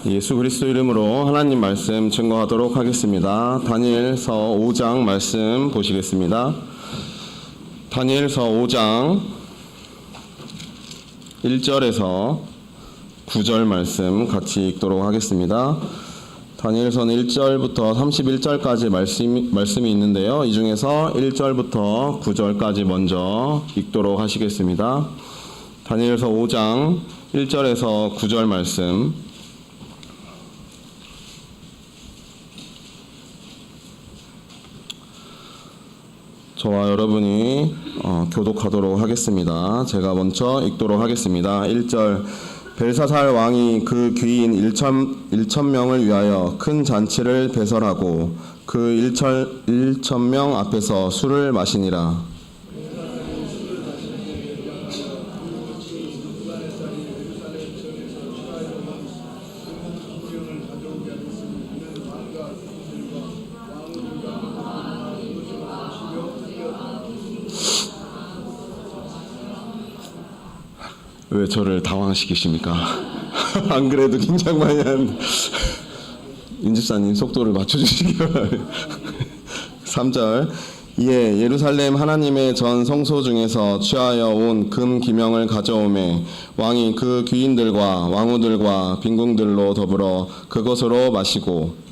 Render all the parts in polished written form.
예수 그리스도 이름으로 하나님 말씀 증거하도록 하겠습니다. 다니엘서 5장 말씀 보시겠습니다. 다니엘서 5장 1절에서 9절 말씀 같이 읽도록 하겠습니다. 다니엘서는 1절부터 31절까지 말씀이 있는데요. 이 중에서 1절부터 9절까지 먼저 읽도록 하시겠습니다. 다니엘서 5장 1절에서 9절 말씀. 저와 여러분이 교독하도록 하겠습니다. 제가 먼저 읽도록 하겠습니다. 1절. 벨사살 왕이 그 귀인 1,000명을 위하여 큰 잔치를 배설하고 그 1,000명 앞에서 술을 마시니라. 왜 저를 당황시키십니까? 안 그래도 긴장 많이 하는데 윤집사님 속도를 맞춰주시기 바랍니다. 3절. 이에 예루살렘 하나님의 전 성소 중에서 취하여 온 금 기명을 가져오매 왕이 그 귀인들과 왕후들과 빈궁들로 더불어 그것으로 마시고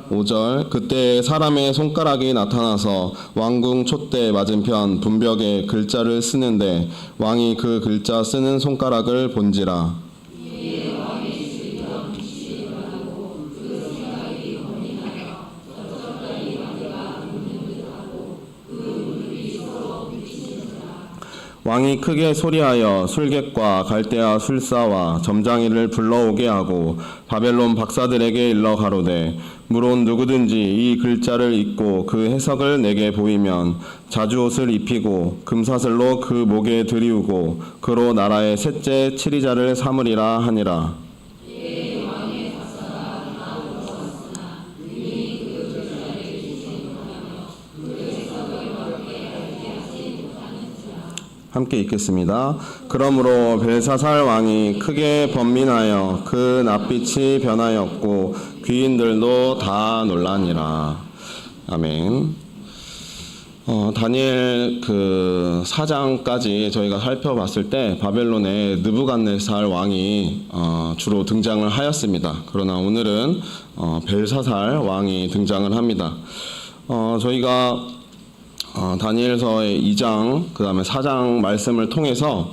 5절. 그때 사람의 손가락이 나타나서 왕궁 촛대 맞은편 분벽에 글자를 쓰는데 왕이 그 글자 쓰는 손가락을 본지라. 왕이 크게 소리하여 술객과 갈대아 술사와 점장이를 불러오게 하고 바벨론 박사들에게 일러 가로되 무론 누구든지 이 글자를 읽고 그 해석을 내게 보이면 자주옷을 입히고 금사슬로 그 목에 들이우고 그로 나라의 셋째 치리자를 삼으리라 하니라. 함께 읽겠습니다. 그러므로 벨사살 왕이 크게 번민하여 그 낯빛이 변하였고 귀인들도 다 놀라니라. 아멘. 다니엘 그 4장까지 저희가 살펴봤을 때 바벨론의 느부갓네살 왕이 주로 등장을 하였습니다. 그러나 오늘은 벨사살 왕이 등장을 합니다. 저희가 다니엘서의 2장 그 다음에 4장 말씀을 통해서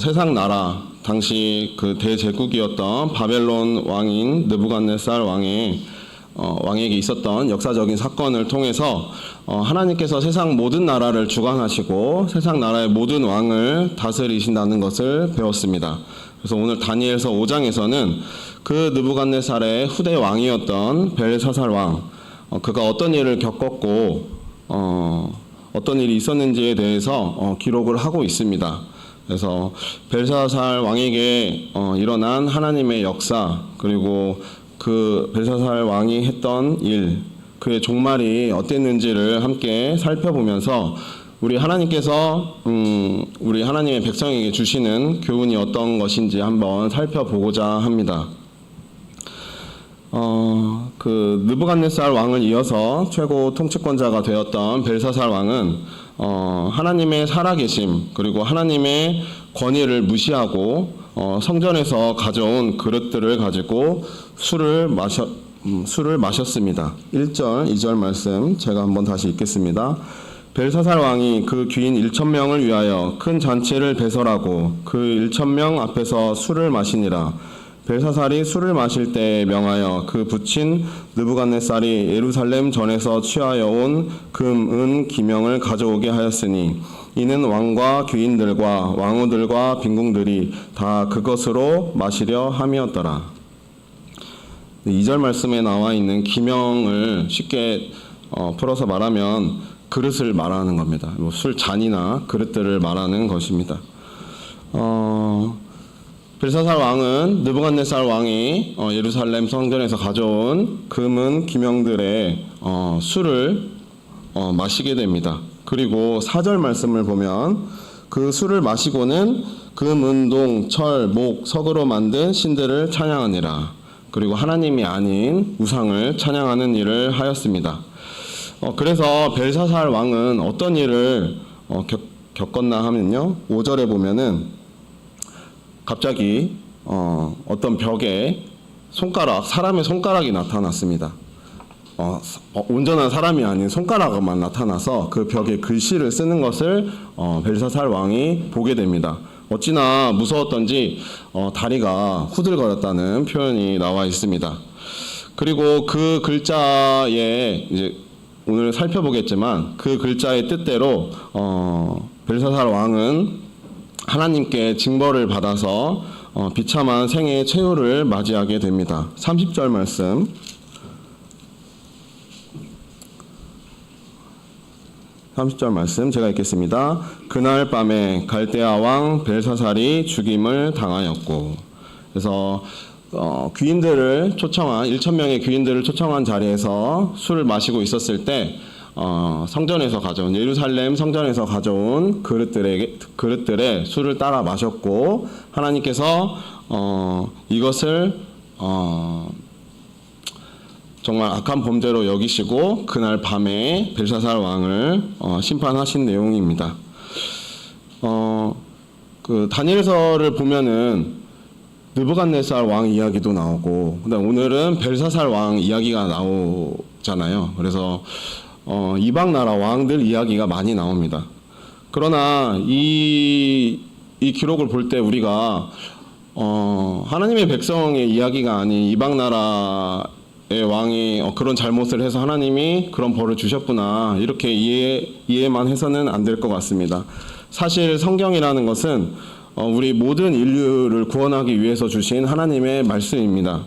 세상 나라 당시 그 대제국이었던 바벨론 왕인 느부갓네살 왕에게 있었던 역사적인 사건을 통해서 하나님께서 세상 모든 나라를 주관하시고 세상 나라의 모든 왕을 다스리신다는 것을 배웠습니다. 그래서 오늘 다니엘서 5장에서는 그 느부갓네살의 후대 왕이었던 벨사살 왕, 그가 어떤 일을 겪었고 어떤 일이 있었는지에 대해서 기록을 하고 있습니다. 그래서 벨사살 왕에게 일어난 하나님의 역사, 그리고 그 벨사살 왕이 했던 일, 그의 종말이 어땠는지를 함께 살펴보면서 우리 하나님께서 우리 하나님의 백성에게 주시는 교훈이 어떤 것인지 한번 살펴보고자 합니다. 그 느부갓네살 왕을 이어서 최고 통치권자가 되었던 벨사살 왕은 하나님의 살아계심 그리고 하나님의 권위를 무시하고 성전에서 가져온 그릇들을 가지고 술을 마셨습니다. 1절, 2절 말씀 제가 한번 다시 읽겠습니다. 벨사살 왕이 그 귀인 1,000명을 위하여 큰 잔치를 배설하고 그 1,000명 앞에서 술을 마시니라. 벨사살이 술을 마실 때 명하여 그 부친 느부갓네살이 예루살렘 전에서 취하여 온 금, 은, 기명을 가져오게 하였으니 이는 왕과 귀인들과 왕후들과 빈궁들이 다 그것으로 마시려 함이었더라. 2절 말씀에 나와 있는 기명을 쉽게 풀어서 말하면 그릇을 말하는 겁니다. 술 잔이나 그릇들을 말하는 것입니다. 벨사살 왕은 느부갓네살 왕이 예루살렘 성전에서 가져온 금은 기명들의 술을 마시게 됩니다. 그리고 4절 말씀을 보면 그 술을 마시고는 금, 은동, 철, 목, 석으로 만든 신들을 찬양하니라. 그리고 하나님이 아닌 우상을 찬양하는 일을 하였습니다. 그래서 벨사살 왕은 어떤 일을 겪었나 하면요, 5절에 보면은 갑자기 어떤 벽에 사람의 손가락이 나타났습니다. 온전한 사람이 아닌 손가락만 나타나서 그 벽에 글씨를 쓰는 것을 벨사살 왕이 보게 됩니다. 어찌나 무서웠던지 다리가 후들거렸다는 표현이 나와 있습니다. 그리고 그 글자에 이제 오늘 살펴보겠지만 그 글자의 뜻대로 벨사살 왕은 하나님께 징벌을 받아서 비참한 생애 최후를 맞이하게 됩니다. 30절 말씀. 30절 말씀 제가 읽겠습니다. 그날 밤에 갈대아 왕 벨사살이 죽임을 당하였고. 그래서 귀인들을 초청한 1,000명의 귀인들을 초청한 자리에서 술을 마시고 있었을 때 성전에서 가져온 예루살렘 성전에서 가져온 그릇들에 술을 따라 마셨고, 하나님께서 이것을 정말 악한 범죄로 여기시고 그날 밤에 벨사살 왕을 심판하신 내용입니다. 그 다니엘서를 보면은 느부갓네살 왕 이야기도 나오고, 그다음 오늘은 벨사살 왕 이야기가 나오잖아요. 그래서 이방 나라 왕들 이야기가 많이 나옵니다. 그러나 이 기록을 볼 때 우리가 하나님의 백성의 이야기가 아닌 이방 나라의 왕이 그런 잘못을 해서 하나님이 그런 벌을 주셨구나, 이렇게 이해만 해서는 안 될 것 같습니다. 사실 성경이라는 것은 우리 모든 인류를 구원하기 위해서 주신 하나님의 말씀입니다.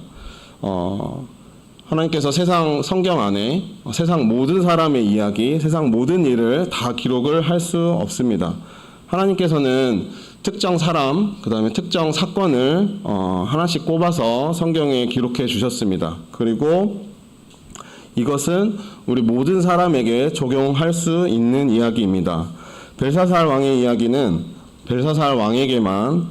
하나님께서 성경 안에 세상 모든 사람의 이야기, 세상 모든 일을 다 기록을 할 수 없습니다. 하나님께서는 특정 사람, 그 다음에 특정 사건을 하나씩 꼽아서 성경에 기록해 주셨습니다. 그리고 이것은 우리 모든 사람에게 적용할 수 있는 이야기입니다. 벨사살 왕의 이야기는 벨사살 왕에게만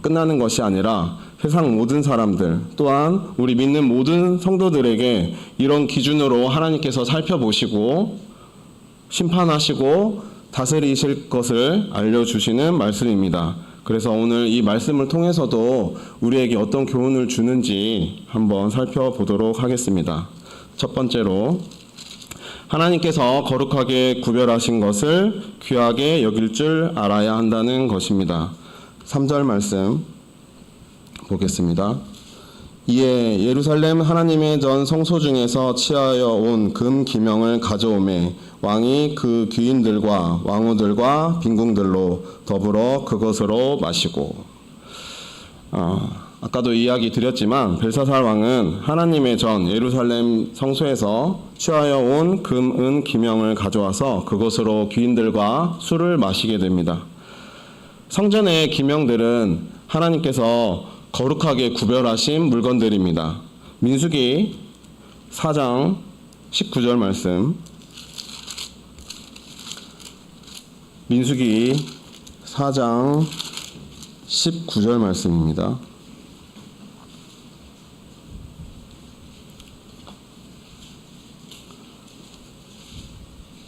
끝나는 것이 아니라 세상 모든 사람들, 또한 우리 믿는 모든 성도들에게 이런 기준으로 하나님께서 살펴보시고 심판하시고 다스리실 것을 알려주시는 말씀입니다. 그래서 오늘 이 말씀을 통해서도 우리에게 어떤 교훈을 주는지 한번 살펴보도록 하겠습니다. 첫 번째로, 하나님께서 거룩하게 구별하신 것을 귀하게 여길 줄 알아야 한다는 것입니다. 3절 말씀 보겠습니다. 이에 예루살렘 하나님의 전 성소 중에서 취하여 온 금 기명을 가져오매 왕이 그 귀인들과 왕후들과 빈궁들로 더불어 그것으로 마시고. 아까도 이야기 드렸지만 벨사살 왕은 하나님의 전 예루살렘 성소에서 취하여 온 금, 은 기명을 가져와서 그것으로 귀인들과 술을 마시게 됩니다. 성전의 기명들은 하나님께서 거룩하게 구별하신 물건들입니다. 민수기 4장 19절 말씀. 민수기 4장 19절 말씀입니다.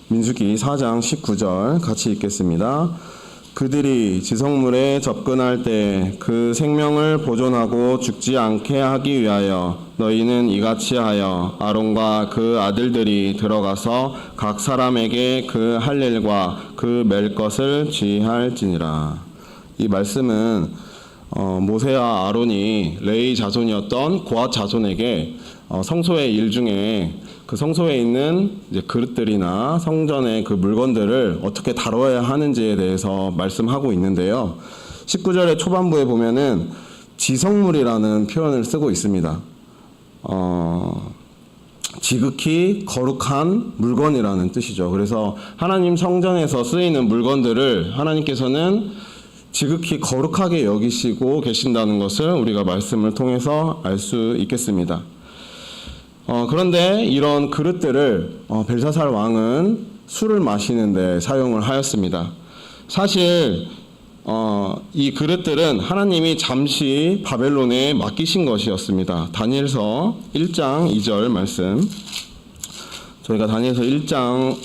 민수기 4장 19절 같이 읽겠습니다. 그들이 지성물에 접근할 때 그 생명을 보존하고 죽지 않게 하기 위하여 너희는 이같이 하여 아론과 그 아들들이 들어가서 각 사람에게 그 할 일과 그 맬 것을 지휘할지니라. 이 말씀은 모세와 아론이 레위 자손이었던 고앗 자손에게 성소의 일 중에 그 성소에 있는 이제 그릇들이나 성전의 그 물건들을 어떻게 다뤄야 하는지에 대해서 말씀하고 있는데요. 19절의 초반부에 보면은 지성물이라는 표현을 쓰고 있습니다. 지극히 거룩한 물건이라는 뜻이죠. 그래서 하나님 성전에서 쓰이는 물건들을 하나님께서는 지극히 거룩하게 여기시고 계신다는 것을 우리가 말씀을 통해서 알 수 있겠습니다. 그런데 이런 그릇들을 벨사살 왕은 술을 마시는데 사용을 하였습니다. 사실 이 그릇들은 하나님이 잠시 바벨론에 맡기신 것이었습니다. 다니엘서 1장 2절 말씀, 저희가 다니엘서 1장을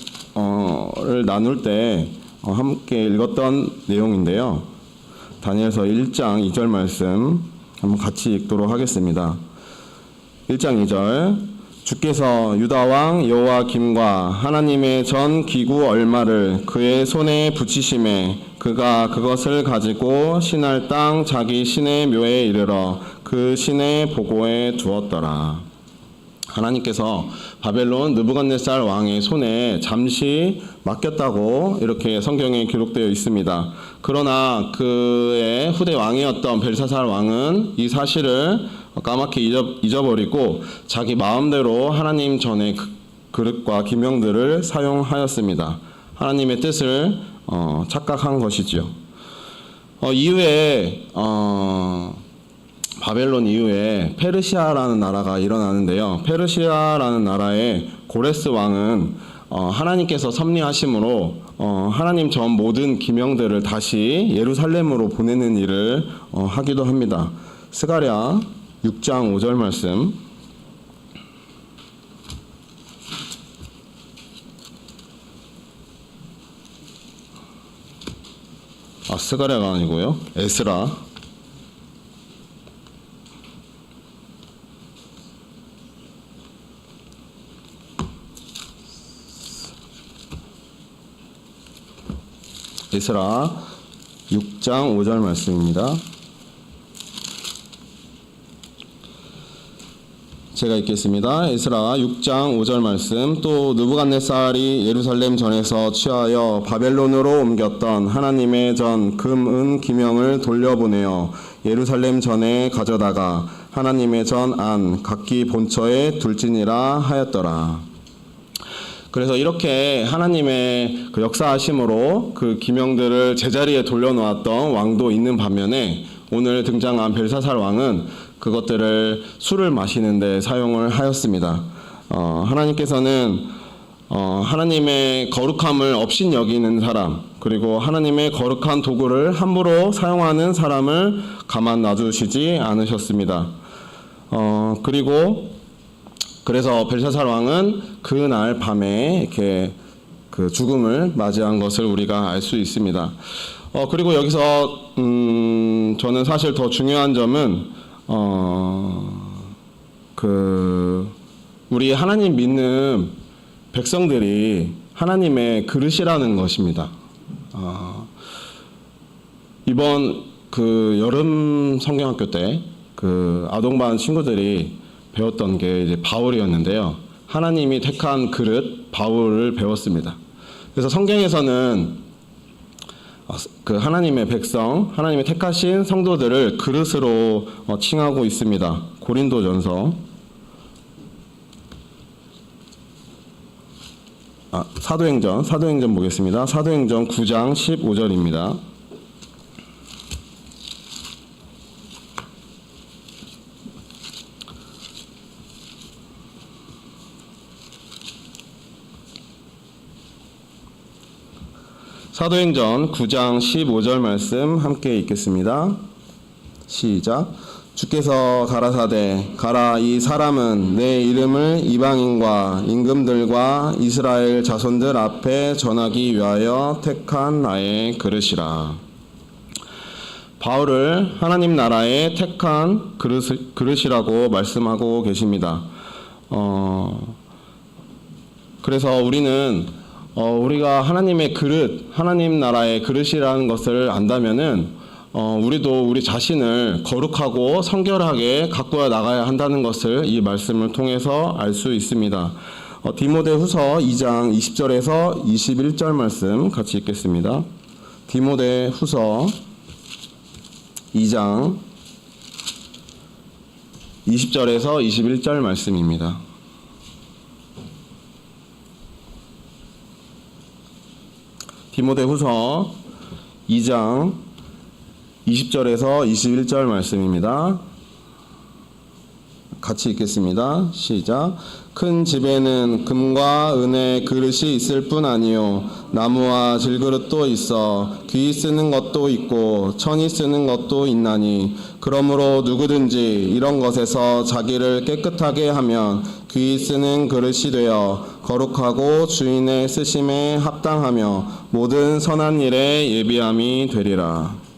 나눌 때 함께 읽었던 내용인데요. 다니엘서 1장 2절 말씀 한번 같이 읽도록 하겠습니다. 1장 2절, 주께서 유다왕 여호와김과 하나님의 전 기구 얼마를 그의 손에 붙이심에 그가 그것을 가지고 신할 땅 자기 신의 묘에 이르러 그 신의 보고에 두었더라. 하나님께서 바벨론 느부갓네살 왕의 손에 잠시 맡겼다고 이렇게 성경에 기록되어 있습니다. 그러나 그의 후대 왕이었던 벨사살 왕은 이 사실을 까맣게 잊어버리고 자기 마음대로 하나님 전의 그릇과 기명들을 사용하였습니다. 하나님의 뜻을 착각한 것이지요. 이후에 바벨론 이후에 페르시아라는 나라가 일어나는데요. 페르시아라는 나라의 고레스 왕은 하나님께서 섭리하심으로 하나님 전 모든 기명들을 다시 예루살렘으로 보내는 일을 하기도 합니다. 스가랴 6장 5절 말씀, 스가랴가 아니고요, 에스라 6장 5절 말씀입니다. 제가 읽겠습니다. 에스라 6장 5절 말씀. 또 느부갓네살이 예루살렘 전에서 취하여 바벨론으로 옮겼던 하나님의 전 금, 은, 기명을 돌려보내어 예루살렘 전에 가져다가 하나님의 전 안 각기 본처에 둘지니라 하였더라. 그래서 이렇게 하나님의 그 역사하심으로 그 기명들을 제자리에 돌려놓았던 왕도 있는 반면에 오늘 등장한 벨사살 왕은 그것들을 술을 마시는데 사용을 하였습니다. 하나님께서는 하나님의 거룩함을 업신 여기는 사람, 그리고 하나님의 거룩한 도구를 함부로 사용하는 사람을 가만 놔두시지 않으셨습니다. 그래서 벨사살 왕은 그날 밤에 이렇게 그 죽음을 맞이한 것을 우리가 알 수 있습니다. 그리고 여기서 저는 사실 더 중요한 점은 우리 하나님 믿는 백성들이 하나님의 그릇이라는 것입니다. 이번 그 여름 성경학교 때 그 아동반 친구들이 배웠던 게 이제 바울이었는데요. 하나님이 택한 그릇 바울을 배웠습니다. 그래서 성경에서는 그 하나님의 백성, 하나님의 택하신 성도들을 그릇으로 칭하고 있습니다. 고린도전서 사도행전 보겠습니다. 사도행전 9장 15절입니다. 사도행전 9장 15절 말씀 함께 읽겠습니다. 시작. 주께서 가라사대 가라, 이 사람은 내 이름을 이방인과 임금들과 이스라엘 자손들 앞에 전하기 위하여 택한 나의 그릇이라. 바울을 하나님 나라의 택한 그릇이라고 말씀하고 계십니다. 그래서 우리가 하나님의 그릇, 하나님 나라의 그릇이라는 것을 안다면은 우리도 우리 자신을 거룩하고 성결하게 가꾸어 나가야 한다는 것을 이 말씀을 통해서 알 수 있습니다. 디모데후서 2장 20절에서 21절 말씀 같이 읽겠습니다. 디모데후서 2장 20절에서 21절 말씀입니다. 디모데후서 2장 20절에서 21절 말씀입니다. 같이 읽겠습니다. 시작. 큰 집에는 금과 은의 그릇이 있을 뿐 아니요 나무와 질그릇도 있어 귀 쓰는 것도 있고 천이 쓰는 것도 있나니 그러므로 누구든지 이런 것에서 자기를 깨끗하게 하면 귀 쓰는 그릇이 되어 거룩하고 주인의 쓰심에 합당하며 모든 선한 일에 예비함이 되리라.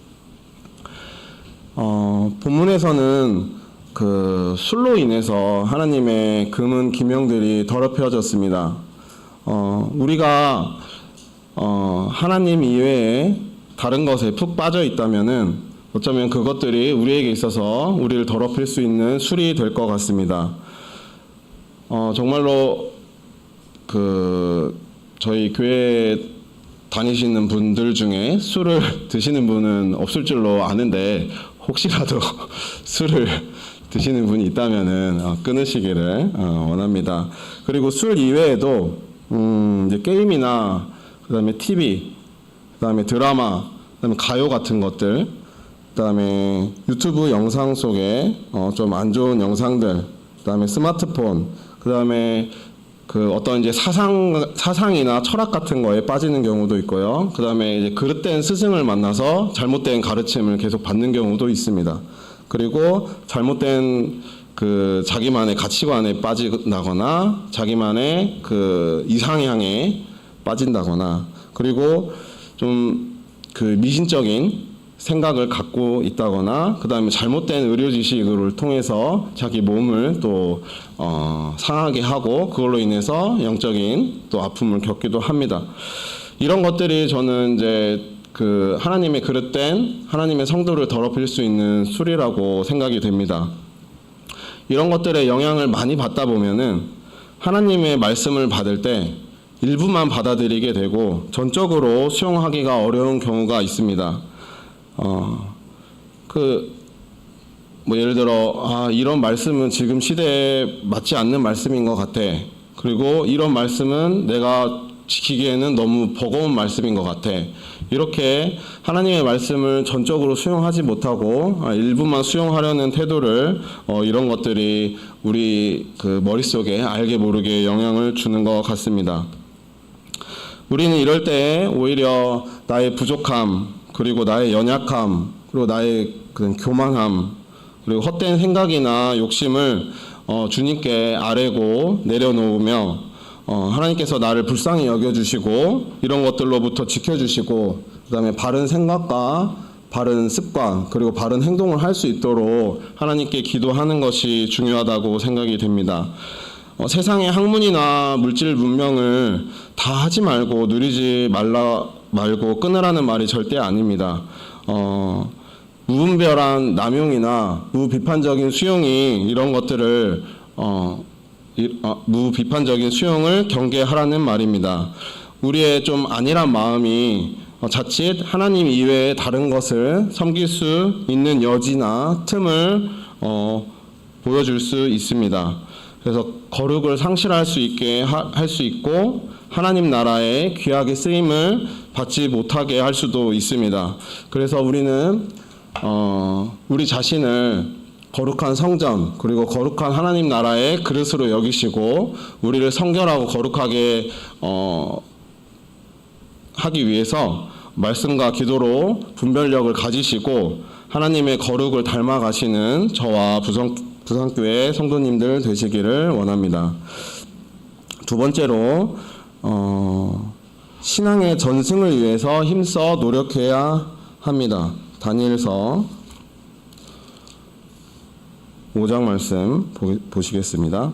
본문에서는 그 술로 인해서 하나님의 금은 기명들이 더럽혀졌습니다. 우리가 하나님 이외에 다른 것에 푹 빠져 있다면은 어쩌면 그것들이 우리에게 있어서 우리를 더럽힐 수 있는 술이 될 것 같습니다. 정말로 그 저희 교회 다니시는 분들 중에 술을 드시는 분은 없을 줄로 아는데 혹시라도 술을 드시는 분이 있다면은 끊으시기를 원합니다. 그리고 술 이외에도 이제 게임이나 그다음에 TV, 그다음에 드라마, 그다음에 가요 같은 것들, 그다음에 유튜브 영상 속에 좀 안 좋은 영상들, 그다음에 스마트폰, 그다음에 그 어떤 이제 사상이나 철학 같은 거에 빠지는 경우도 있고요. 그다음에 이제 그릇된 스승을 만나서 잘못된 가르침을 계속 받는 경우도 있습니다. 그리고 잘못된 그 자기만의 가치관에 빠진다거나 자기만의 그 이상향에 빠진다거나 그리고 좀 그 미신적인 생각을 갖고 있다거나 그다음에 잘못된 의료 지식을 통해서 자기 몸을 또 상하게 하고 그걸로 인해서 영적인 또 아픔을 겪기도 합니다. 이런 것들이 저는 이제 그 하나님의 그릇된 하나님의 성도를 더럽힐 수 있는 술이라고 생각이 됩니다. 이런 것들의 영향을 많이 받다 보면은 하나님의 말씀을 받을 때 일부만 받아들이게 되고 전적으로 수용하기가 어려운 경우가 있습니다. 뭐 예를 들어 이런 말씀은 지금 시대에 맞지 않는 말씀인 것 같아. 그리고 이런 말씀은 내가 지키기에는 너무 버거운 말씀인 것 같아. 이렇게 하나님의 말씀을 전적으로 수용하지 못하고 일부만 수용하려는 태도를 이런 것들이 우리 그 머릿속에 알게 모르게 영향을 주는 것 같습니다. 우리는 이럴 때 오히려 나의 부족함, 그리고 나의 연약함, 그리고 나의 그런 교만함, 그리고 헛된 생각이나 욕심을 주님께 아뢰고 내려놓으며 하나님께서 나를 불쌍히 여겨주시고 이런 것들로부터 지켜주시고 그 다음에 바른 생각과 바른 습관 그리고 바른 행동을 할 수 있도록 하나님께 기도하는 것이 중요하다고 생각이 됩니다. 세상의 학문이나 물질 문명을 다 하지 말고 누리지 말고 끊으라는 말이 절대 아닙니다. 무분별한 남용이나 무비판적인 수용이 이런 것들을 무비판적인 수용을 경계하라는 말입니다. 우리의 좀 안일한 마음이 자칫 하나님 이외의 다른 것을 섬길 수 있는 여지나 틈을 보여줄 수 있습니다. 그래서 거룩을 상실할 수 있게 할 수 있고 하나님 나라의 귀하게 쓰임을 받지 못하게 할 수도 있습니다. 그래서 우리는 우리 자신을 거룩한 성전 그리고 거룩한 하나님 나라의 그릇으로 여기시고 우리를 성결하고 거룩하게 하기 위해서 말씀과 기도로 분별력을 가지시고 하나님의 거룩을 닮아가시는 저와 부산교회 성도님들 되시기를 원합니다. 두 번째로 신앙의 전승을 위해서 힘써 노력해야 합니다. 다니엘서 5장 말씀 보시겠습니다.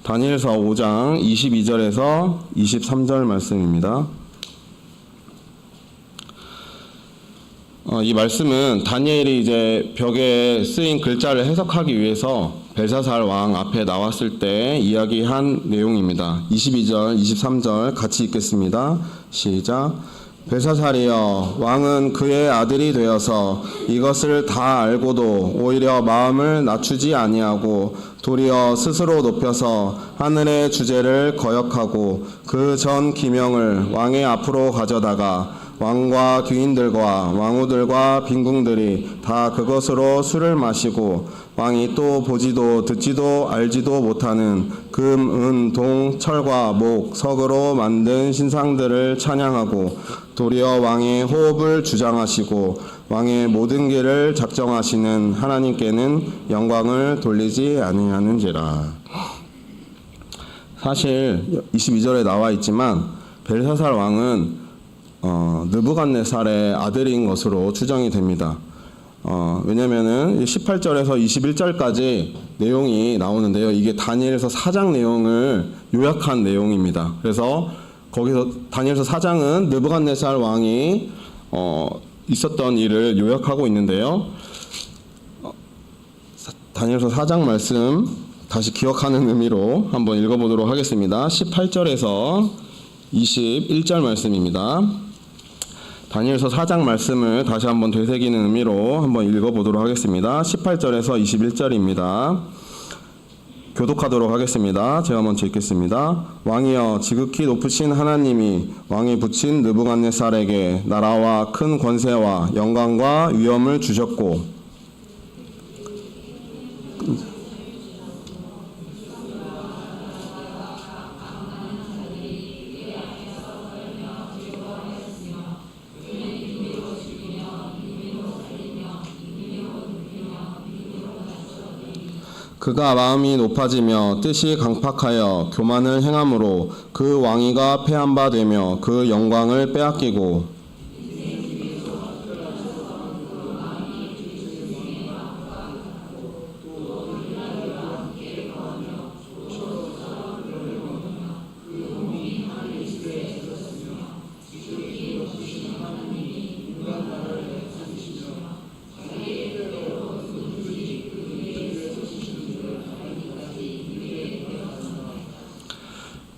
다니엘서 5장 22절에서 23절 말씀입니다. 이 말씀은 다니엘이 이제 벽에 쓰인 글자를 해석하기 위해서 벨사살 왕 앞에 나왔을 때 이야기한 내용입니다. 22절, 23절 같이 읽겠습니다. 시작. 벨사살이여, 왕은 그의 아들이 되어서 이것을 다 알고도 오히려 마음을 낮추지 아니하고 도리어 스스로 높여서 하늘의 주제를 거역하고 그 전 기명을 왕의 앞으로 가져다가 왕과 귀인들과 왕후들과 빈궁들이 다 그것으로 술을 마시고 왕이 또 보지도 듣지도 알지도 못하는 금, 은, 동, 철과 목, 석으로 만든 신상들을 찬양하고 도리어 왕의 호흡을 주장하시고 왕의 모든 길을 작정하시는 하나님께는 영광을 돌리지 아니하는지라. 사실 22절에 나와 있지만 벨사살 왕은 느부갓네살의 아들인 것으로 추정이 됩니다. 왜냐면은 18절에서 21절까지 내용이 나오는데요. 이게 다니엘서 4장 내용을 요약한 내용입니다. 그래서 거기서 다니엘서 4장은 느부갓네살 왕이 있었던 일을 요약하고 있는데요. 다니엘서 4장 말씀 다시 기억하는 의미로 한번 읽어보도록 하겠습니다. 18절에서 21절 말씀입니다. 다니엘서 4장 말씀을 다시 한번 되새기는 의미로 한번 읽어보도록 하겠습니다. 18절에서 21절입니다. 교독하도록 하겠습니다. 제가 먼저 읽겠습니다. 왕이여, 지극히 높으신 하나님이 왕이 붙인 느부갓네살에게 나라와 큰 권세와 영광과 위엄을 주셨고 그가 마음이 높아지며 뜻이 강팍하여 교만을 행함으로 그 왕위가 패한 바 되며 그 영광을 빼앗기고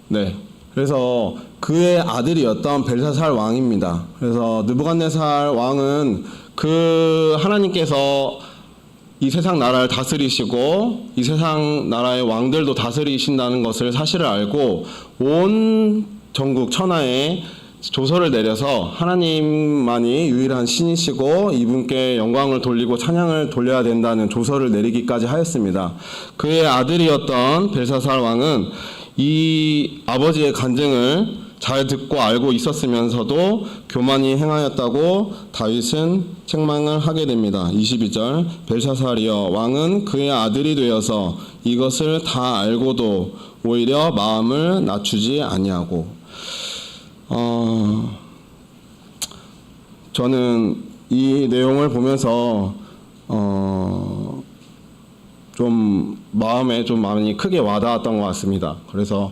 네. 그래서 그의 아들이었던 벨사살 왕입니다. 그래서 느부갓네살 왕은 그 하나님께서 이 세상 나라를 다스리시고 이 세상 나라의 왕들도 다스리신다는 것을 사실을 알고 온 전국 천하에 조서를 내려서 하나님만이 유일한 신이시고 이분께 영광을 돌리고 찬양을 돌려야 된다는 조서를 내리기까지 하였습니다. 그의 아들이었던 벨사살 왕은 이 아버지의 간증을 잘 듣고 알고 있었으면서도 교만히 행하였다고 다윗은 책망을 하게 됩니다. 22절 벨사살이여, 왕은 그의 아들이 되어서 이것을 다 알고도 오히려 마음을 낮추지 아니하고. 저는 이 내용을 보면서 좀 마음에 좀 많이 크게 와닿았던 것 같습니다. 그래서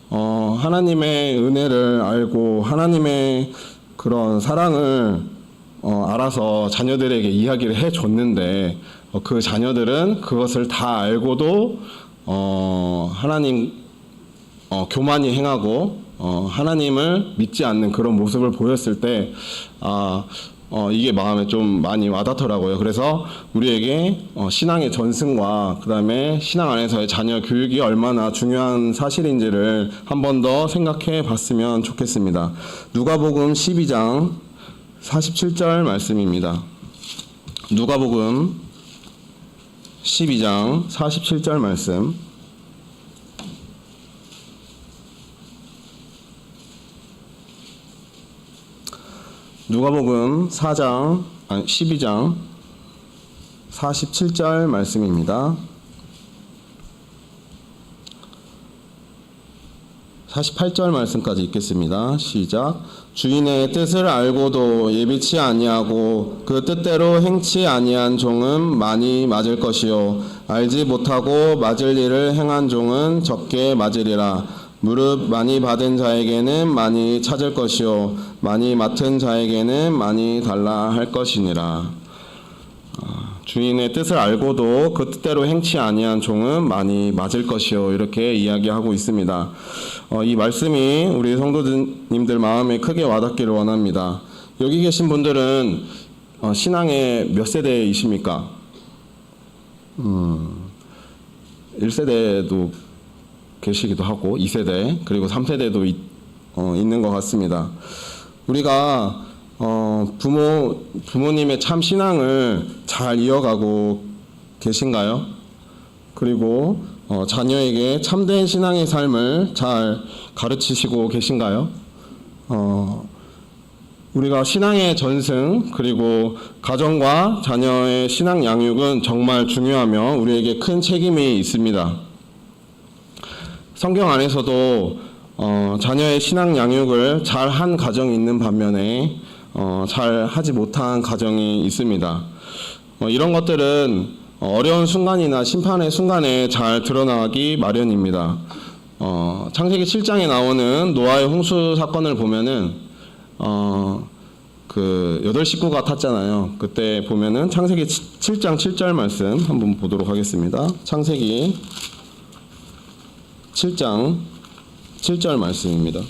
하나님의 은혜를 알고 하나님의 그런 사랑을 알아서 자녀들에게 이야기를 해줬는데 그 자녀들은 그것을 다 알고도 하나님 교만히 행하고 하나님을 믿지 않는 그런 모습을 보였을 때 이게 마음에 좀 많이 와닿더라고요. 그래서 우리에게 신앙의 전승과 그 다음에 신앙 안에서의 자녀 교육이 얼마나 중요한 사실인지를 한 번 더 생각해 봤으면 좋겠습니다. 누가복음 12장 47절 말씀입니다. 누가복음 12장 47절 말씀. 누가복음 12장 47절 말씀입니다. 48절 말씀까지 읽겠습니다. 시작. 주인의 뜻을 알고도 예비치 아니하고 그 뜻대로 행치 아니한 종은 많이 맞을 것이요 알지 못하고 맞을 일을 행한 종은 적게 맞으리라. 무릎 많이 받은 자에게는 많이 찾을 것이요 많이 맡은 자에게는 많이 달라 할 것이니라. 주인의 뜻을 알고도 그 뜻대로 행치 아니한 종은 많이 맞을 것이요 이렇게 이야기하고 있습니다. 이 말씀이 우리 성도님들 마음에 크게 와닿기를 원합니다. 여기 계신 분들은 신앙의 몇 세대이십니까? 1세대도 계시기도 하고 2세대 그리고 3세대도 있는 것 같습니다. 우리가 부모님의 참 신앙을 잘 이어가고 계신가요? 그리고 자녀에게 참된 신앙의 삶을 잘 가르치시고 계신가요? 우리가 신앙의 전승 그리고 가정과 자녀의 신앙 양육은 정말 중요하며 우리에게 큰 책임이 있습니다. 성경 안에서도 자녀의 신앙 양육을 잘 한 가정이 있는 반면에 잘 하지 못한 가정이 있습니다. 이런 것들은 어려운 순간이나 심판의 순간에 잘 드러나기 마련입니다. 창세기 7장에 나오는 노아의 홍수 사건을 보면은 그 8식구가 탔잖아요. 그때 보면은 창세기 7장 7절 말씀 한번 보도록 하겠습니다. 창세기 7장 7절 말씀입니다.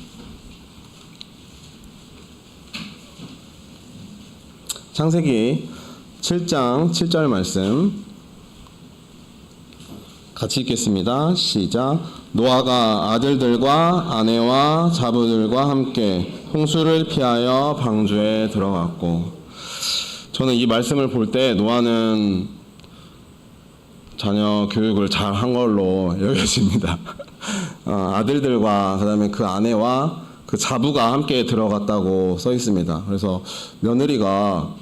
창세기 7장 7절 말씀 같이 읽겠습니다. 시작. 노아가 아들들과 아내와 자부들과 함께 홍수를 피하여 방주에 들어갔고. 저는 이 말씀을 볼 때 노아는 자녀 교육을 잘 한 걸로 여겨집니다. 아들들과 그다음에 그 아내와 그 자부가 함께 들어갔다고 써 있습니다. 그래서 며느리가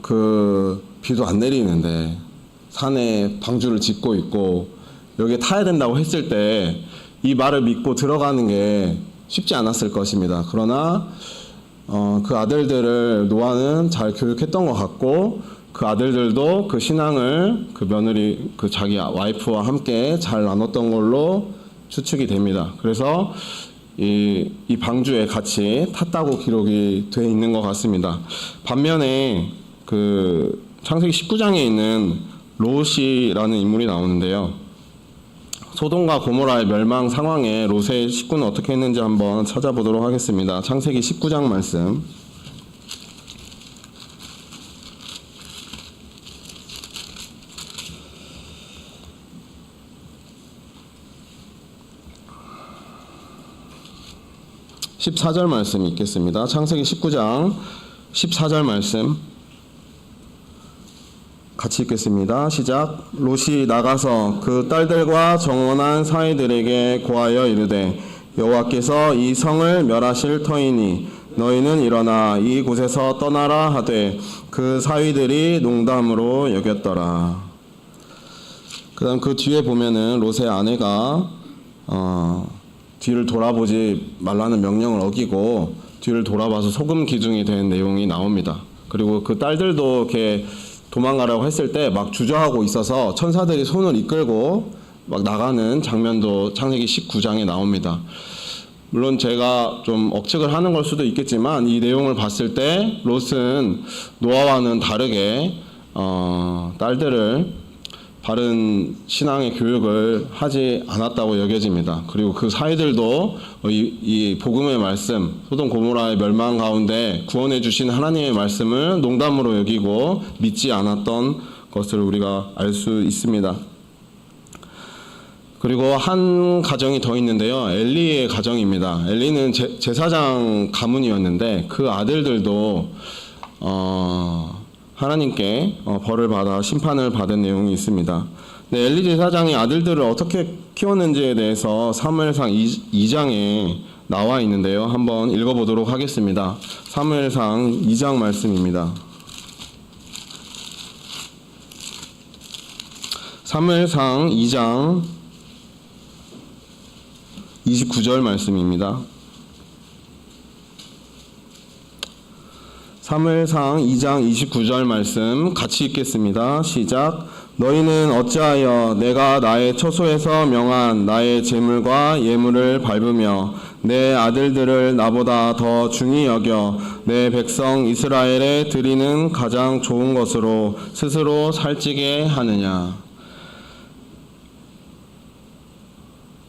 그 비도 안 내리는데 산에 방주를 짓고 있고 여기에 타야 된다고 했을 때 이 말을 믿고 들어가는 게 쉽지 않았을 것입니다. 그러나 그 아들들을 노아는 잘 교육했던 것 같고 그 아들들도 그 신앙을 그 며느리 그 자기 와이프와 함께 잘 나눴던 걸로 추측이 됩니다. 그래서 이 방주에 같이 탔다고 기록이 돼 있는 것 같습니다. 반면에 그 창세기 19장에 있는 롯이라는 인물이 나오는데요. 소돔과 고모라의 멸망 상황에 롯의 식구는 어떻게 했는지 한번 찾아보도록 하겠습니다. 창세기 19장 말씀. (14절) 말씀 읽겠습니다. 창세기 19장 14절 말씀 같이 읽겠습니다. 시작. 롯이 나가서 그 딸들과 정원한 사위들에게 고하여 이르되 여호와께서 이 성을 멸하실 터이니 너희는 일어나 이 곳에서 떠나라 하되 그 사위들이 농담으로 여겼더라. 그다음 그 뒤에 보면은 롯의 아내가 뒤를 돌아보지 말라는 명령을 어기고 뒤를 돌아봐서 소금 기둥이 된 내용이 나옵니다. 그리고 그 딸들도 이렇게 도망가라고 했을 때 막 주저하고 있어서 천사들이 손을 이끌고 막 나가는 장면도 창세기 19장에 나옵니다. 물론 제가 좀 억측을 하는 걸 수도 있겠지만 이 내용을 봤을 때 롯은 노아와는 다르게 딸들을 바른 신앙의 교육을 하지 않았다고 여겨집니다. 그리고 그 사이들도 이 복음의 말씀, 소돔 고모라의 멸망 가운데 구원해 주신 하나님의 말씀을 농담으로 여기고 믿지 않았던 것을 우리가 알 수 있습니다. 그리고 한 가정이 더 있는데요. 엘리의 가정입니다. 엘리는 제사장 가문이었는데 그 아들들도 하나님께 벌을 받아 심판을 받은 내용이 있습니다. 네, 엘리 제사장이 아들들을 어떻게 키웠는지에 대해서 사무엘상 2장에 나와 있는데요. 한번 읽어보도록 하겠습니다. 사무엘상 2장 말씀입니다. 사무엘상 2장 29절 말씀입니다. 사무엘상 2장 29절 말씀 같이 읽겠습니다. 시작. 너희는 어찌하여 내가 나의 처소에서 명한 나의 제물과 예물을 밟으며 내 아들들을 나보다 더 중히 여겨 내 백성 이스라엘에 드리는 가장 좋은 것으로 스스로 살찌게 하느냐.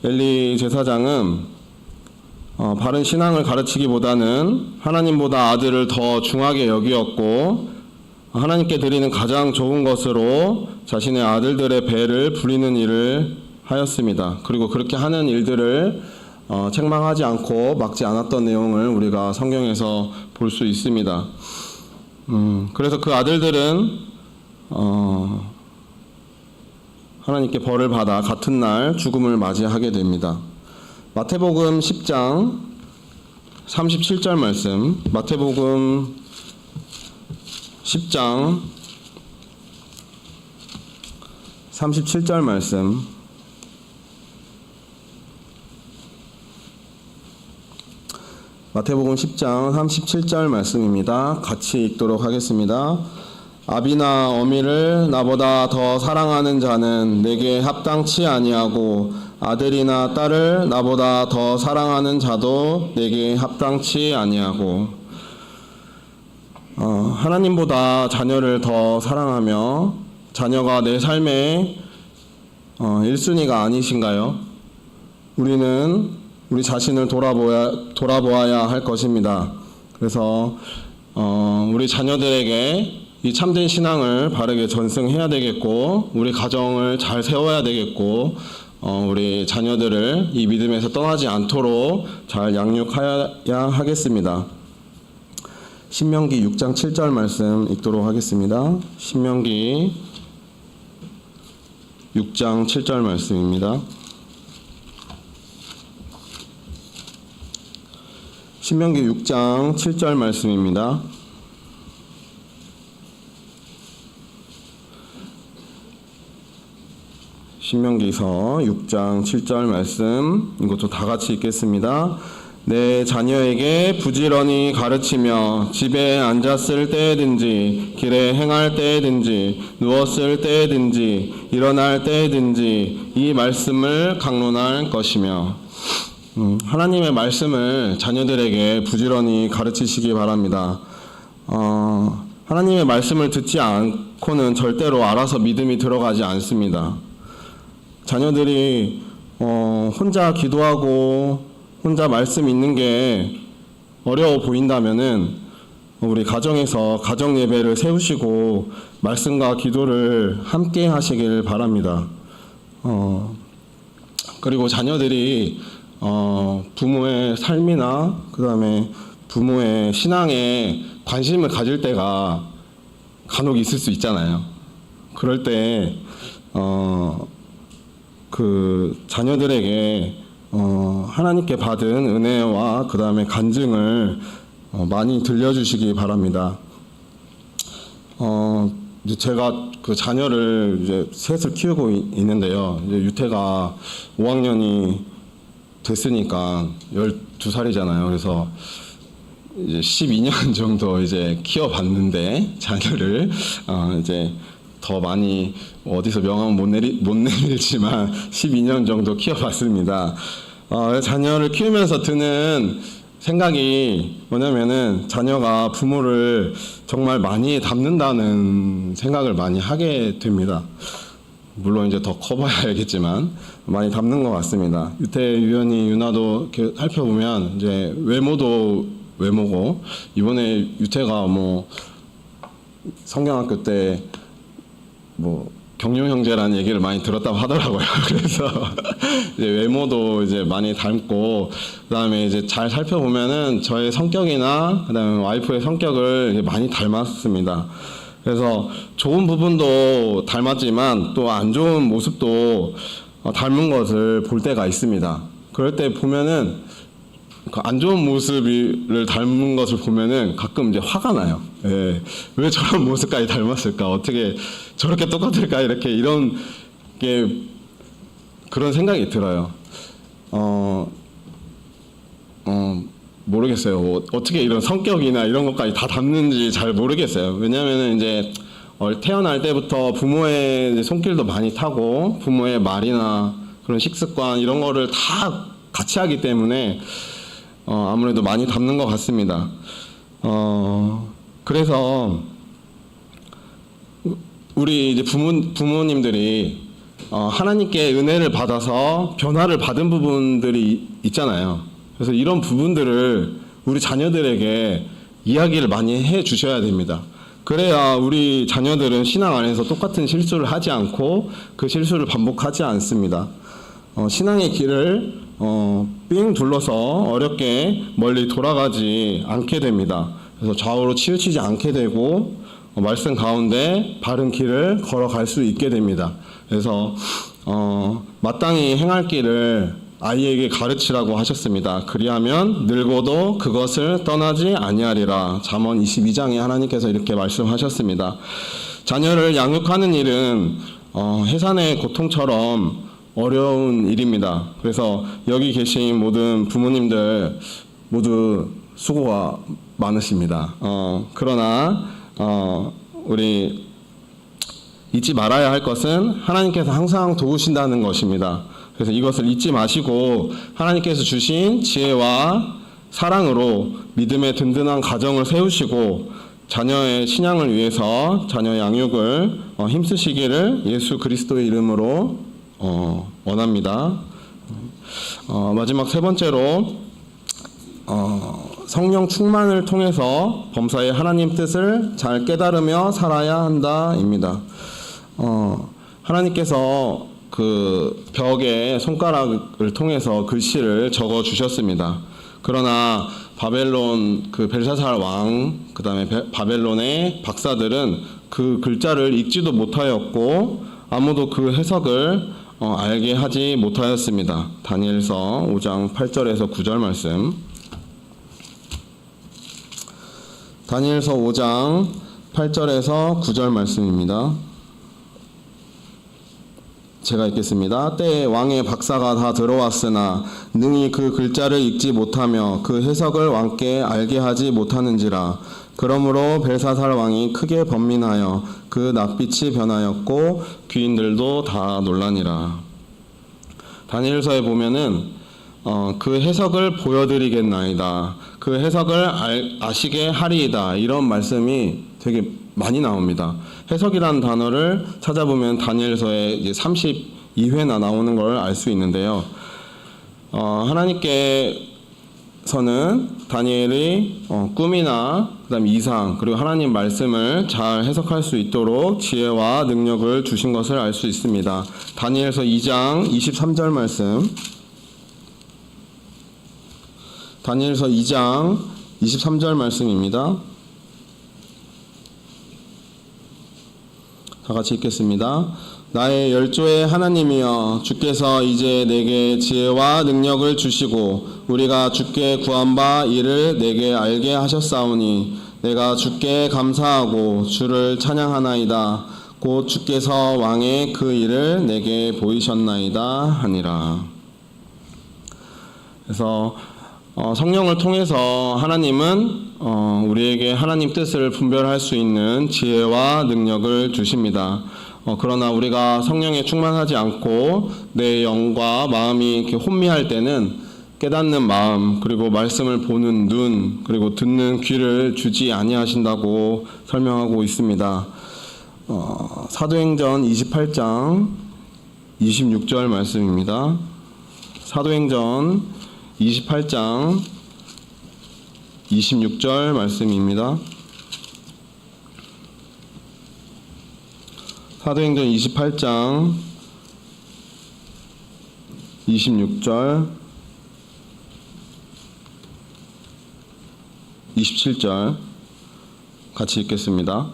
엘리 제사장은 바른 신앙을 가르치기보다는 하나님보다 아들을 더 중하게 여기었고 하나님께 드리는 가장 좋은 것으로 자신의 아들들의 배를 부리는 일을 하였습니다. 그리고 그렇게 하는 일들을 책망하지 않고 막지 않았던 내용을 우리가 성경에서 볼 수 있습니다. 그래서 그 아들들은 하나님께 벌을 받아 같은 날 죽음을 맞이하게 됩니다. 마태복음 10장 37절 말씀, 마태복음 10장 37절 말씀, 마태복음 10장 37절 말씀입니다. 같이 읽도록 하겠습니다. 아비나 어미를 나보다 더 사랑하는 자는 내게 합당치 아니하고 아들이나 딸을 나보다 더 사랑하는 자도 내게 합당치 아니하고. 하나님보다 자녀를 더 사랑하며 자녀가 내 삶의 1순위가 아니신가요? 우리는 우리 자신을 돌아보아야 할 것입니다. 그래서 우리 자녀들에게 이 참된 신앙을 바르게 전승해야 되겠고, 우리 가정을 잘 세워야 되겠고, 우리 자녀들을 이 믿음에서 떠나지 않도록 잘 양육해야 하겠습니다. 신명기 6장 7절 말씀 읽도록 하겠습니다. 신명기 6장 7절 말씀입니다. 신명기 6장 7절 말씀입니다. 신명기서 6장 7절 말씀, 이것도 다 같이 읽겠습니다. 내 자녀에게 부지런히 가르치며 집에 앉았을 때든지 길에 행할 때든지 누웠을 때든지 일어날 때든지 이 말씀을 강론할 것이며. 하나님의 말씀을 자녀들에게 부지런히 가르치시기 바랍니다. 하나님의 말씀을 듣지 않고는 절대로 알아서 믿음이 들어가지 않습니다. 자녀들이 혼자 기도하고 혼자 말씀 읽는 게 어려워 보인다면은 우리 가정에서 가정 예배를 세우시고 말씀과 기도를 함께 하시길 바랍니다. 그리고 자녀들이 부모의 삶이나 그다음에 부모의 신앙에 관심을 가질 때가 간혹 있을 수 있잖아요. 그럴 때 그 자녀들에게 하나님께 받은 은혜와 그다음에 간증을 많이 들려주시기 바랍니다. 이제 제가 그 자녀를 이제 셋을 키우고 있는데요. 이제 유태가 5학년이 됐으니까 12살이잖아요. 그래서 이제 12년 정도 이제 키워봤는데 자녀를 이제 더 많이 어디서 명함 못 내밀지만 12년 정도 키워봤습니다. 자녀를 키우면서 드는 생각이 뭐냐면은 자녀가 부모를 정말 많이 닮는다는 생각을 많이 하게 됩니다. 물론 이제 더 커봐야 알겠지만 많이 닮는 것 같습니다. 유태, 유연이, 유나도 이렇게 살펴보면 이제 외모도 외모고, 이번에 유태가 뭐 성경학교 때 뭐 경륜 형제라는 얘기를 많이 들었다고 하더라고요. 그래서 이제 외모도 이제 많이 닮고, 그다음에 이제 잘 살펴보면은 저의 성격이나 그다음에 와이프의 성격을 많이 닮았습니다. 그래서 좋은 부분도 닮았지만 또 안 좋은 모습도 닮은 것을 볼 때가 있습니다. 그럴 때 보면은 그 안 좋은 모습을 닮은 것을 보면은 가끔 이제 화가 나요. 예. 왜 저런 모습까지 닮았을까? 어떻게 저렇게 똑같을까? 이렇게 이런 게 그런 생각이 들어요. 모르겠어요. 어떻게 이런 성격이나 이런 것까지 다 닮는지 잘 모르겠어요. 왜냐면은 이제 태어날 때부터 부모의 손길도 많이 타고 부모의 말이나 그런 식습관 이런 거를 다 같이 하기 때문에 아무래도 많이 닮는 것 같습니다. 그래서 우리 이제 부모님들이 하나님께 은혜를 받아서 변화를 받은 부분들이 있잖아요. 그래서 이런 부분들을 우리 자녀들에게 이야기를 많이 해 주셔야 됩니다. 그래야 우리 자녀들은 신앙 안에서 똑같은 실수를 하지 않고 그 실수를 반복하지 않습니다. 신앙의 길을 삥 둘러서 어렵게 멀리 돌아가지 않게 됩니다. 그래서 좌우로 치우치지 않게 되고 말씀 가운데 바른 길을 걸어갈 수 있게 됩니다. 그래서 마땅히 행할 길을 아이에게 가르치라고 하셨습니다. 그리하면 늙어도 그것을 떠나지 아니하리라. 잠언 22장에 하나님께서 이렇게 말씀하셨습니다. 자녀를 양육하는 일은 해산의 고통처럼 어려운 일입니다. 그래서 여기 계신 모든 부모님들 모두 수고가 많으십니다. 그러나 우리 잊지 말아야 할 것은 하나님께서 항상 도우신다는 것입니다. 그래서 이것을 잊지 마시고 하나님께서 주신 지혜와 사랑으로 믿음의 든든한 가정을 세우시고 자녀의 신앙을 위해서 자녀 양육을 힘쓰시기를 예수 그리스도의 이름으로 원합니다. 마지막 세 번째로 성령 충만을 통해서 범사의 하나님 뜻을 잘 깨달으며 살아야 한다입니다. 하나님께서 그 벽에 손가락을 통해서 글씨를 적어 주셨습니다. 그러나 바벨론 그 벨사살 왕, 그 다음에 바벨론의 박사들은 그 글자를 읽지도 못하였고 아무도 그 해석을 알게 하지 못하였습니다. 다니엘서 5장 8절에서 9절 말씀. 다니엘서 5장 8절에서 9절 말씀입니다. 제가 읽겠습니다. 때에 왕의 박사가 다 들어왔으나 능히 그 글자를 읽지 못하며 그 해석을 왕께 알게 하지 못하는지라. 그러므로 벨사살 왕이 크게 번민하여 그 낯빛이 변하였고 귀인들도 다 놀라니라. 다니엘서에 보면은 그 해석을 보여드리겠나이다. 그 해석을 아시게 하리이다. 이런 말씀이 되게 많이 나옵니다. 해석이라는 단어를 찾아보면 다니엘서에 이제 32회나 나오는 걸 알 수 있는데요. 하나님께서는 다니엘이 꿈이나 그다음 이상 그리고 하나님 말씀을 잘 해석할 수 있도록 지혜와 능력을 주신 것을 알 수 있습니다. 다니엘서 2장 23절 말씀. 다니엘서 2장 23절 말씀입니다. 다 같이 읽겠습니다. 나의 열조의 하나님이여, 주께서 이제 내게 지혜와 능력을 주시고 우리가 주께 구한 바 이를 내게 알게 하셨사오니 내가 주께 감사하고 주를 찬양하나이다. 곧 주께서 왕의 그 일을 내게 보이셨나이다 하니라. 그래서 성령을 통해서 하나님은 우리에게 하나님 뜻을 분별할 수 있는 지혜와 능력을 주십니다. 그러나 우리가 성령에 충만하지 않고 내 영과 마음이 이렇게 혼미할 때는 깨닫는 마음, 그리고 말씀을 보는 눈, 그리고 듣는 귀를 주지 아니하신다고 설명하고 있습니다. 사도행전 28장 26절 말씀입니다. 사도행전 28장 26절 말씀입니다. 사도행전 28장 26절 27절 같이 읽겠습니다.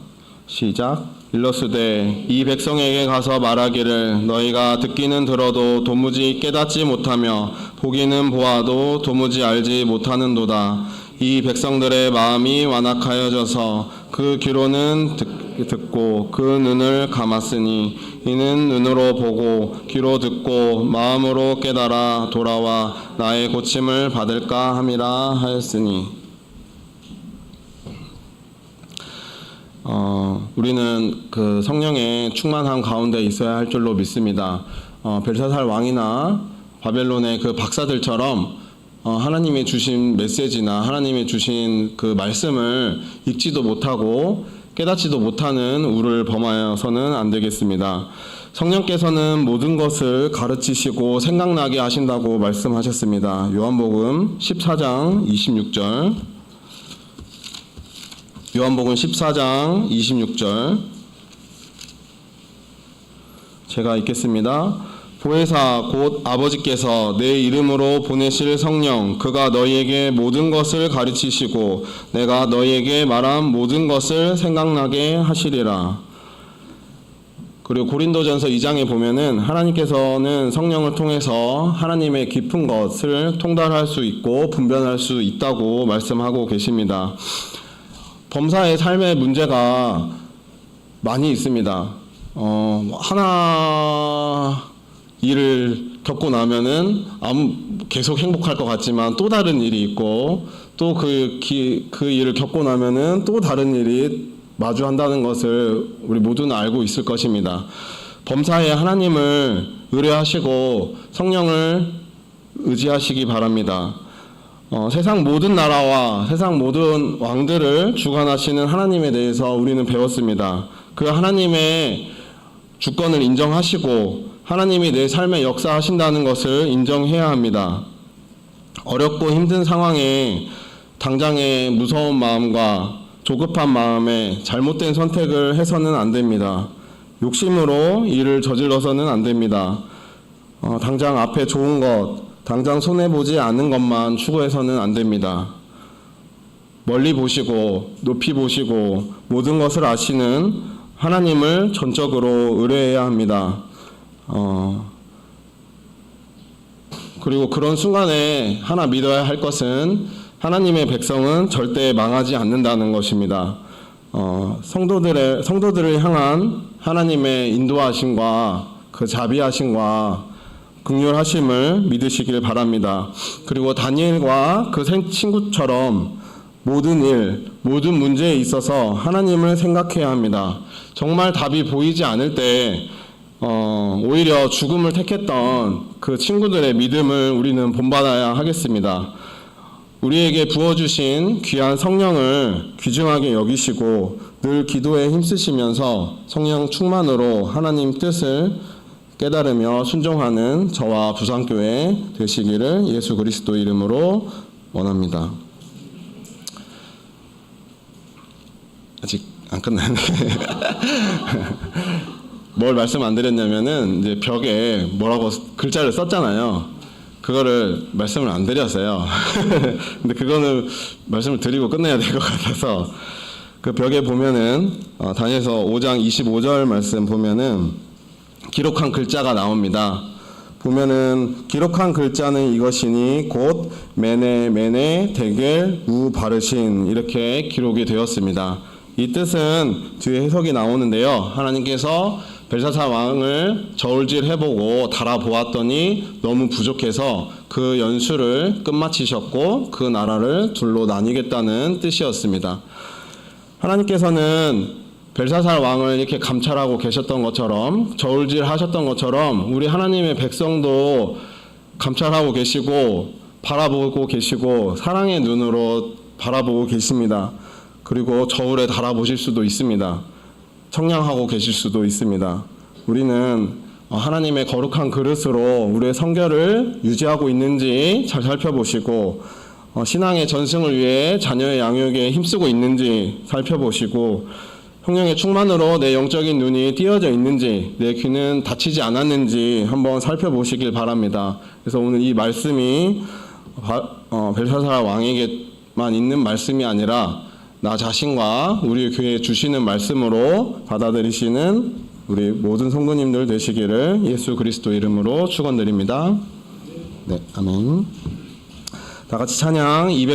시작. 일러스되 이 백성에게 가서 말하기를 너희가 듣기는 들어도 도무지 깨닫지 못하며 보기는 보아도 도무지 알지 못하는도다. 이 백성들의 마음이 완악하여져서 그 귀로는 듣고 그 눈을 감았으니 이는 눈으로 보고 귀로 듣고 마음으로 깨달아 돌아와 나의 고침을 받을까 함이라 하였으니. 우리는 그 성령의 충만함 가운데 있어야 할 줄로 믿습니다. 벨사살 왕이나 바벨론의 그 박사들처럼 하나님이 주신 메시지나 하나님이 주신 그 말씀을 읽지도 못하고 깨닫지도 못하는 우를 범하여서는 안 되겠습니다. 성령께서는 모든 것을 가르치시고 생각나게 하신다고 말씀하셨습니다. 요한복음 14장 26절. 요한복음 14장 26절 제가 읽겠습니다. 보혜사 곧 아버지께서 내 이름으로 보내실 성령 그가 너희에게 모든 것을 가르치시고 내가 너희에게 말한 모든 것을 생각나게 하시리라. 그리고 고린도전서 2장에 보면은 하나님께서는 성령을 통해서 하나님의 깊은 것을 통달할 수 있고 분별할 수 있다고 말씀하고 계십니다. 범사의 삶의 문제가 많이 있습니다. 하나 일을 겪고 나면은 계속 행복할 것 같지만 또 다른 일이 있고 또 그 일을 겪고 나면은 또 다른 일이 마주한다는 것을 우리 모두는 알고 있을 것입니다. 범사에 하나님을 의뢰하시고 성령을 의지하시기 바랍니다. 세상 모든 나라와 세상 모든 왕들을 주관하시는 하나님에 대해서 우리는 배웠습니다. 그 하나님의 주권을 인정하시고 하나님이 내 삶에 역사하신다는 것을 인정해야 합니다. 어렵고 힘든 상황에 당장의 무서운 마음과 조급한 마음에 잘못된 선택을 해서는 안 됩니다. 욕심으로 일을 저질러서는 안 됩니다. 당장 앞에 좋은 것, 당장 손해보지 않은 것만 추구해서는 안 됩니다. 멀리 보시고 높이 보시고 모든 것을 아시는 하나님을 전적으로 의뢰해야 합니다. 그리고 그런 순간에 하나 믿어야 할 것은 하나님의 백성은 절대 망하지 않는다는 것입니다. 성도들을 향한 하나님의 인도하심과 그 자비하심과 긍휼하심을 믿으시길 바랍니다. 그리고 다니엘과 그 친구처럼 모든 일, 모든 문제에 있어서 하나님을 생각해야 합니다. 정말 답이 보이지 않을 때 오히려 죽음을 택했던 그 친구들의 믿음을 우리는 본받아야 하겠습니다. 우리에게 부어주신 귀한 성령을 귀중하게 여기시고 늘 기도에 힘쓰시면서 성령 충만으로 하나님 뜻을 깨달으며 순종하는 저와 부산교회 되시기를 예수 그리스도 이름으로 원합니다. 아직 안 끝났네. 뭘 말씀 안 드렸냐면은 이제 벽에 뭐라고 글자를 썼잖아요. 그거를 말씀을 안 드렸어요. 근데 그거는 말씀을 드리고 끝내야 될 것 같아서 그 벽에 보면은 다니엘서 5장 25절 말씀 보면은 기록한 글자가 나옵니다. 보면은 기록한 글자는 이것이니 곧 메네 데겔 우 바르신 이렇게 기록이 되었습니다. 이 뜻은 뒤에 해석이 나오는데요. 하나님께서 벨사살 왕을 저울질해보고 달아보았더니 너무 부족해서 그 연수를 끝마치셨고 그 나라를 둘로 나뉘겠다는 뜻이었습니다. 하나님께서는 벨사살 왕을 이렇게 감찰하고 계셨던 것처럼 저울질하셨던 것처럼 우리 하나님의 백성도 감찰하고 계시고 바라보고 계시고 사랑의 눈으로 바라보고 계십니다. 그리고 저울에 달아보실 수도 있습니다. 청량하고 계실 수도 있습니다. 우리는 하나님의 거룩한 그릇으로 우리의 성결을 유지하고 있는지 잘 살펴보시고 신앙의 전승을 위해 자녀의 양육에 힘쓰고 있는지 살펴보시고 성령의 충만으로 내 영적인 눈이 띄어져 있는지 내 귀는 닫히지 않았는지 한번 살펴보시길 바랍니다. 그래서 오늘 이 말씀이 벨사살 왕에게만 있는 말씀이 아니라 나 자신과 우리 교회에 주시는 말씀으로 받아들이시는 우리 모든 성도님들 되시기를 예수 그리스도 이름으로 축원드립니다. 네, 아멘. 다 같이 찬양 200